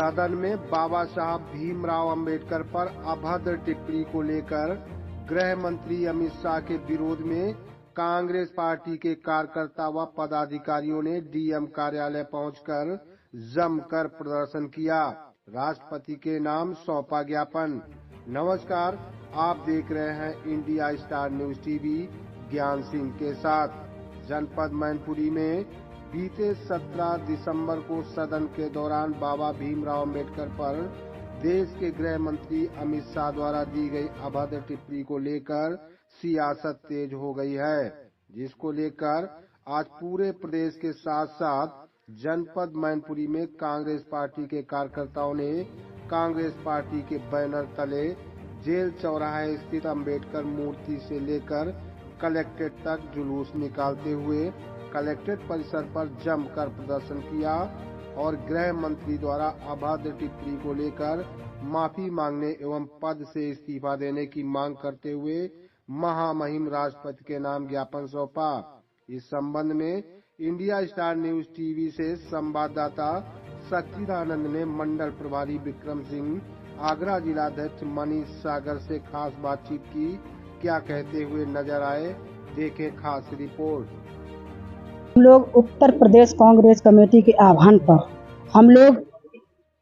सदन में बाबा साहब भीमराव अंबेडकर पर अभद्र टिप्पणी को लेकर गृह मंत्री अमित शाह के विरोध में कांग्रेस पार्टी के कार्यकर्ता व पदाधिकारियों ने डीएम कार्यालय पहुंचकर जमकर प्रदर्शन किया। राष्ट्रपति के नाम सौंपा ज्ञापन। नमस्कार, आप देख रहे हैं इंडिया स्टार न्यूज टीवी ज्ञान सिंह के साथ। जनपद मैनपुरी में बीते 17 दिसंबर को सदन के दौरान बाबा भीमराव अंबेडकर पर देश के गृह मंत्री अमित शाह द्वारा दी गई अभद्र टिप्पणी को लेकर सियासत तेज हो गई है, जिसको लेकर आज पूरे प्रदेश के साथ साथ जनपद मैनपुरी में कांग्रेस पार्टी के कार्यकर्ताओं ने कांग्रेस पार्टी के बैनर तले जेल चौराहे स्थित अंबेडकर मूर्ति से लेकर कलेक्ट्रेट तक जुलूस निकालते हुए कलेक्ट्रेट परिसर पर जमकर प्रदर्शन किया और गृह मंत्री द्वारा अभद्र टिप्पणी को लेकर माफी मांगने एवं पद से इस्तीफा देने की मांग करते हुए महामहिम राष्ट्रपति के नाम ज्ञापन सौंपा। इस संबंध में इंडिया स्टार न्यूज टीवी से संवाददाता सच्चिदानंद ने मंडल प्रभारी विक्रम सिंह, आगरा जिलाध्यक्ष मनीष सागर से खास बातचीत की। क्या कहते हुए नजर आए, देखें खास रिपोर्ट। हम लोग उत्तर प्रदेश कांग्रेस कमेटी के आह्वान पर हम लोग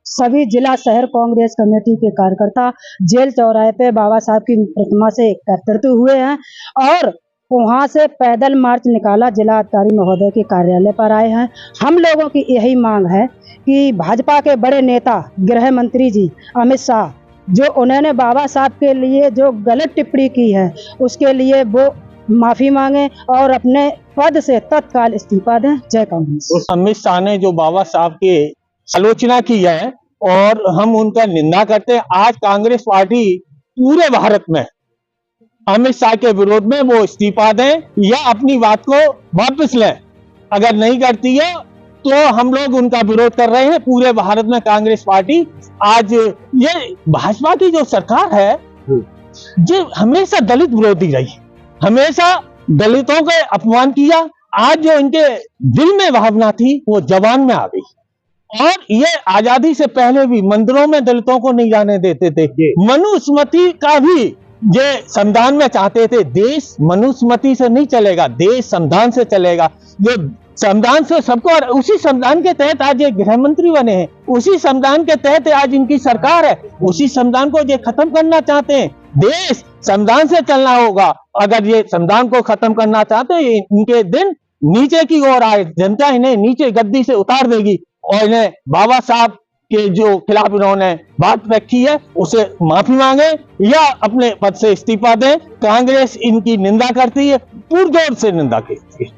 सभी जिला शहर कांग्रेस कमेटी के कार्यकर्ता जेल चौराहे पे बाबा साहब की प्रतिमा से एकत्रित हुए हैं और वहां से पैदल मार्च निकाला जिला अधिकारी महोदय के कार्यालय पर आए हैं। हम लोगों की यही मांग है कि भाजपा के बड़े नेता गृह मंत्री जी अमित शाह, जो उन्होंने बाबा साहब के लिए जो गलत टिप्पणी की है उसके लिए वो माफी मांगे और अपने पद से तत्काल इस्तीफा दें। जय कांग्रेस। अमित शाह ने जो बाबा साहब की आलोचना की है और हम उनका निंदा करते हैं। आज कांग्रेस पार्टी पूरे भारत में अमित शाह के विरोध में वो इस्तीफा दें या अपनी बात को वापस लें। अगर नहीं करती है तो हम लोग उनका विरोध कर रहे हैं। पूरे भारत में कांग्रेस पार्टी आज ये भाजपा की जो सरकार है जो हमेशा दलित विरोधी रही, हमेशा दलितों का अपमान किया। आज जो इनके दिल में भावना थी वो जबान में आ गई। और ये आजादी से पहले भी मंदिरों में दलितों को नहीं जाने देते थे। मनुस्मृति का भी ये संविधान में चाहते थे। देश मनुस्मृति से नहीं चलेगा, देश संविधान से चलेगा। जो संविधान से सबको, और उसी संविधान के तहत आज ये गृह मंत्री बने हैं, उसी संविधान के तहत आज इनकी सरकार है। उसी संविधान को ये खत्म करना चाहते हैं। देश संविधान से चलना होगा। अगर ये संविधान को खत्म करना चाहते हैं, इनके दिन नीचे की ओर आए, जनता इन्हें नीचे गद्दी से उतार देगी और इन्हें बाबा साहब के जो खिलाफ इन्होंने बात रखी है उसे माफी मांगे या अपने पद से इस्तीफा दें। कांग्रेस इनकी निंदा करती है, पुरजोर से निंदा करती है।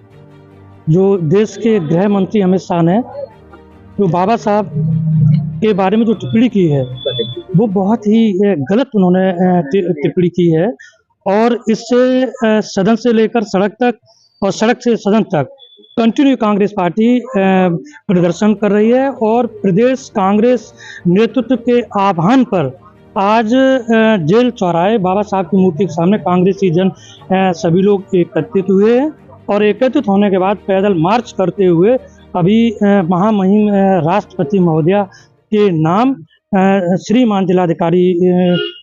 जो देश के गृह मंत्री अमित शाह ने जो बाबा साहब के बारे में जो टिप्पणी की है वो बहुत ही गलत उन्होंने टिप्पणी की है और इससे सदन से लेकर सड़क तक और सड़क से सदन तक कंटिन्यू कांग्रेस पार्टी प्रदर्शन कर रही है। और प्रदेश कांग्रेस नेतृत्व के आह्वान पर आज जेल चौराहे बाबा साहब की मूर्ति के सामने कांग्रेसी जन सभी लोग एकत्रित हुए हैं और एकत्रित होने के बाद पैदल मार्च करते हुए अभी महामहिम राष्ट्रपति महोदया के नाम श्रीमान जिलाधिकारी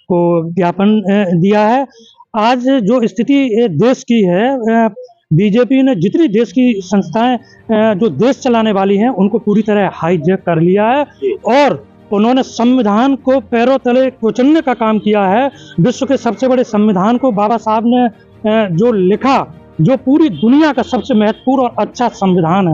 को ज्ञापन दिया है। आज जो स्थिति देश की है, बीजेपी ने जितनी देश की संस्थाएं जो देश चलाने वाली हैं उनको पूरी तरह हाईजैक कर लिया है और उन्होंने संविधान को पैरों तले कुचलने का काम किया है। विश्व के सबसे बड़े संविधान को बाबा साहब ने जो लिखा, जो पूरी दुनिया का सबसे महत्वपूर्ण और अच्छा संविधान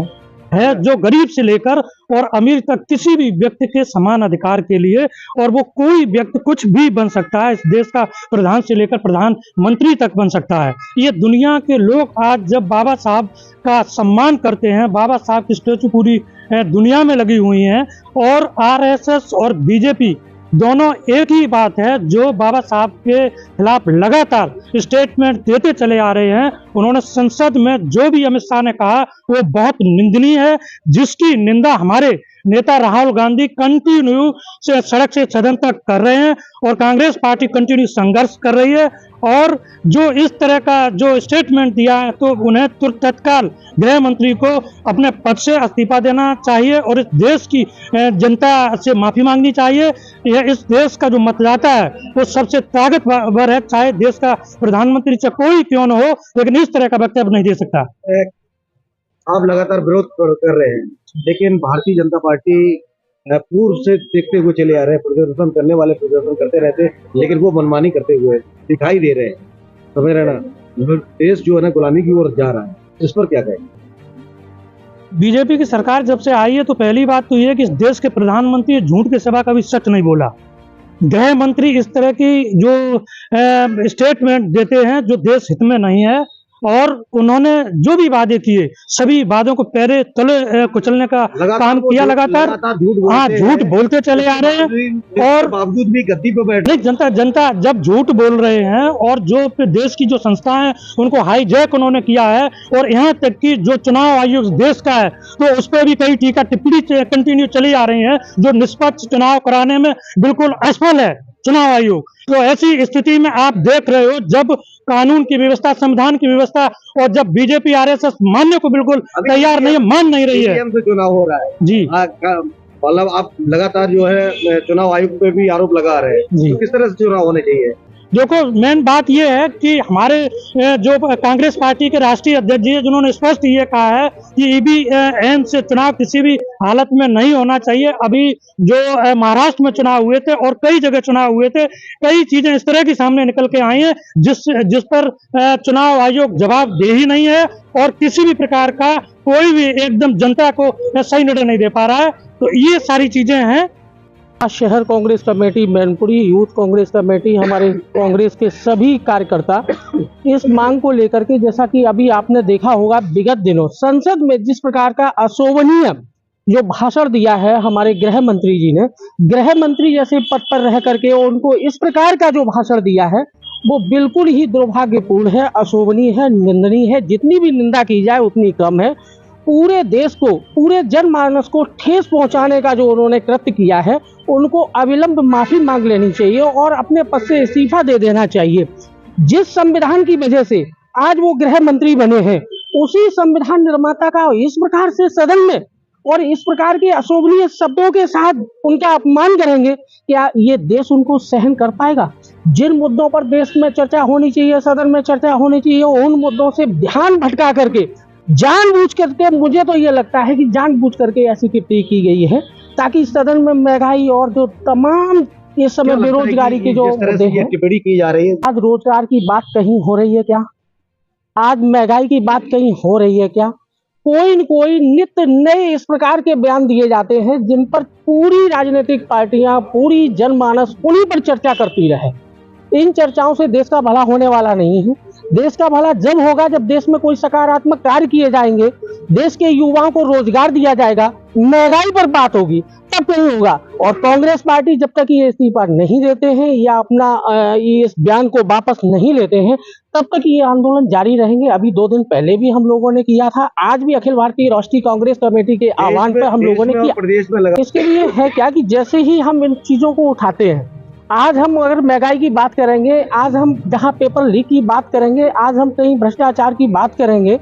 है जो गरीब से लेकर और अमीर तक किसी भी व्यक्ति के समान अधिकार के लिए, और वो कोई व्यक्ति कुछ भी बन सकता है। इस देश का प्रधान से लेकर प्रधानमंत्री तक बन सकता है। ये दुनिया के लोग आज जब बाबा साहब का सम्मान करते हैं, बाबा साहब की स्टैचू पूरी दुनिया में लगी हुई हैं और आरएसएस और बीजेपी दोनों एक ही बात है, जो बाबा साहब के खिलाफ लगातार स्टेटमेंट देते चले आ रहे हैं। उन्होंने संसद में जो भी अमित शाह ने कहा वो बहुत निंदनीय है, जिसकी निंदा हमारे नेता राहुल गांधी कंटिन्यू से सड़क से सदन तक कर रहे हैं और कांग्रेस पार्टी कंटिन्यू संघर्ष कर रही है। और जो इस तरह का जो स्टेटमेंट दिया है तो उन्हें तुरंत तत्काल गृह मंत्री को अपने पद से इस्तीफा देना चाहिए और इस देश की जनता से माफी मांगनी चाहिए। यह इस देश का जो मतदाता है वो सबसे ताकतवर है, चाहे देश का प्रधानमंत्री से कोई क्यों न हो, लेकिन इस तरह का वक्तव्य नहीं दे सकता। आप लगातार विरोध कर रहे हैं, लेकिन भारतीय जनता पार्टी पूर्व से देखते हुए चले आ रहे हैं, प्रदर्शन करने वाले प्रदर्शन करते रहते हैं, लेकिन वो मनमानी करते हुए दिखाई दे रहे हैं। समझ रहे ना, देश जो है ना गुलामी की ओर जा रहा है, इस पर क्या कहें? बीजेपी की सरकार जब से आई है तो पहली बात तो यह है कि इस देश के प्रधानमंत्री झूठ के सिवा कभी सच नहीं बोला। गृह मंत्री इस तरह की जो स्टेटमेंट देते हैं जो देश हित में नहीं है, और उन्होंने जो भी वादे किए सभी वादों को पैरे तले कुचलने का काम किया। लगातार झूठ बोलते चले आ रहे हैं और बावजूद भी गद्दी पे बैठ नहीं। जनता जब झूठ बोल रहे हैं और जो देश की जो संस्थाएं हैं उनको हाईजैक उन्होंने किया है, और यहाँ तक कि जो चुनाव आयोग देश का है तो उस पर भी कई टीका टिप्पणी कंटिन्यू चली आ रही है, जो निष्पक्ष चुनाव कराने में बिल्कुल असफल है चुनाव आयोग। तो ऐसी स्थिति में आप देख रहे हो जब कानून की व्यवस्था, संविधान की व्यवस्था, और जब बीजेपी आरएसएस मानने को बिल्कुल तैयार नहीं है, मान नहीं रही है। चुनाव हो रहा है जी, मतलब आप लगातार जो है चुनाव आयोग पे भी आरोप लगा रहे हैं, तो किस तरह से चुनाव होने चाहिए? देखो, मेन बात यह है कि हमारे जो कांग्रेस पार्टी के राष्ट्रीय अध्यक्ष जी जिन्होंने स्पष्ट ये कहा है कि ईवीएम से चुनाव किसी भी हालत में नहीं होना चाहिए। अभी जो महाराष्ट्र में चुनाव हुए थे और कई जगह चुनाव हुए थे, कई चीजें इस तरह की सामने निकल के आई हैं जिस पर चुनाव आयोग जवाब दे ही नहीं है, और किसी भी प्रकार का कोई भी एकदम जनता को सही निर्णय नहीं दे पा रहा है। तो ये सारी चीजें हैं। शहर Congress committee, Mainpuri youth Congress committee, हमारे कांग्रेस के सभी कार्यकर्ता इस मांग को लेकर के, जैसा कि अभी आपने देखा होगा विगत दिनों संसद में जिस प्रकार का अशोभनीय जो भाषण दिया है हमारे गृह मंत्री जी ने, गृह मंत्री जैसे पद पर रह करके उनको इस प्रकार का जो भाषण दिया है वो बिल्कुल ही दुर्भाग्यपूर्ण है, अशोभनीय है, निंदनीय है। जितनी भी निंदा की जाए उतनी कम है। पूरे देश को, पूरे जनमानस को ठेस पहुंचाने का जो उन्होंने कृत्य किया है, उनको अविलंब माफी मांग लेनी चाहिए और अपने पद से इस्तीफा दे देना चाहिए। जिस संविधान की वजह से आज वो गृह मंत्री बने हैं, उसी संविधान निर्माता का इस प्रकार से सदन में और इस प्रकार के अशोभनीय शब्दों के साथ उनका अपमान करेंगे, क्या ये देश उनको सहन कर पाएगा? जिन मुद्दों पर देश में चर्चा होनी चाहिए, सदन में चर्चा होनी चाहिए, उन मुद्दों से ध्यान भटका करके जानबूझ करके, मुझे तो ये लगता है कि जानबूझ करके ऐसी टिप्पणी की गई है ताकि सदन में महंगाई और जो तमाम इस समय बेरोजगारी की जो टिप्पणी की जा रही है, आज रोजगार की बात कहीं हो रही है क्या? आज महंगाई की बात कहीं हो रही है क्या? कोई न कोई नित्य नए इस प्रकार के बयान दिए जाते हैं जिन पर पूरी राजनीतिक पार्टियां, पूरी जनमानस उन्हीं पर चर्चा करती रहे। इन चर्चाओं से देश का भला होने वाला नहीं है। देश का भला जब होगा जब देश में कोई सकारात्मक कार्य किए जाएंगे, देश के युवाओं को रोजगार दिया जाएगा, महंगाई पर बात होगी, तब कहीं होगा। और कांग्रेस पार्टी जब तक ये इस्तीफा नहीं देते हैं या अपना इस बयान को वापस नहीं लेते हैं, तब तक ये आंदोलन जारी रहेंगे। अभी 2 दिन पहले भी हम लोगों ने किया था, आज भी अखिल भारतीय राष्ट्रीय कांग्रेस कमेटी के आह्वान पर हम लोगों ने किया। प्रदेश में लगा इसके लिए है क्या कि जैसे ही हम इन चीजों को उठाते हैं, आज हम अगर महंगाई की बात करेंगे, आज हम जहां पेपर लीक की बात करेंगे, आज हम कहीं भ्रष्टाचार की बात करेंगे,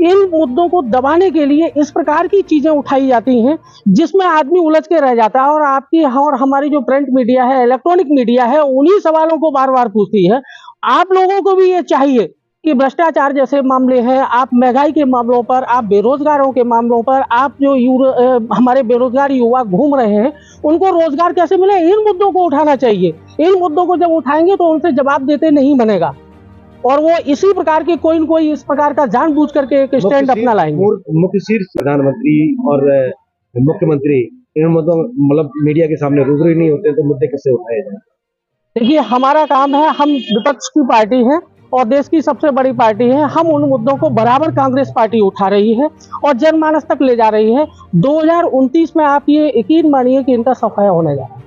इन मुद्दों को दबाने के लिए इस प्रकार की चीजें उठाई जाती हैं जिसमें आदमी उलझ के रह जाता है। और आपकी और हमारी जो प्रिंट मीडिया है, इलेक्ट्रॉनिक मीडिया है, उन्हीं सवालों को बार बार पूछती है। आप लोगों को भी ये चाहिए कि भ्रष्टाचार जैसे मामले हैं, आप महंगाई के मामलों पर, आप बेरोजगारों के मामलों पर, आप जो हमारे बेरोजगार युवा घूम रहे हैं उनको रोजगार कैसे मिले, इन मुद्दों को उठाना चाहिए। इन मुद्दों को जब उठाएंगे तो उनसे जवाब देते नहीं बनेगा, और वो इसी प्रकार के कोई न कोई इस प्रकार का जानबूझ करके एक स्टैंड अपना लाएंगे। मुख्य शीर्ष प्रधानमंत्री और मुख्यमंत्री इन मुद्दों मतलब मीडिया के सामने रूबरू नहीं होते, तो मुद्दे कैसे उठाए जाए? देखिए, हमारा काम है, हम विपक्ष की पार्टी है और देश की सबसे बड़ी पार्टी है। हम उन मुद्दों को बराबर कांग्रेस पार्टी उठा रही है और जनमानस तक ले जा रही है। 2029 में आप ये यकीन मानिए कि इनका सफाया होने जा रहा है।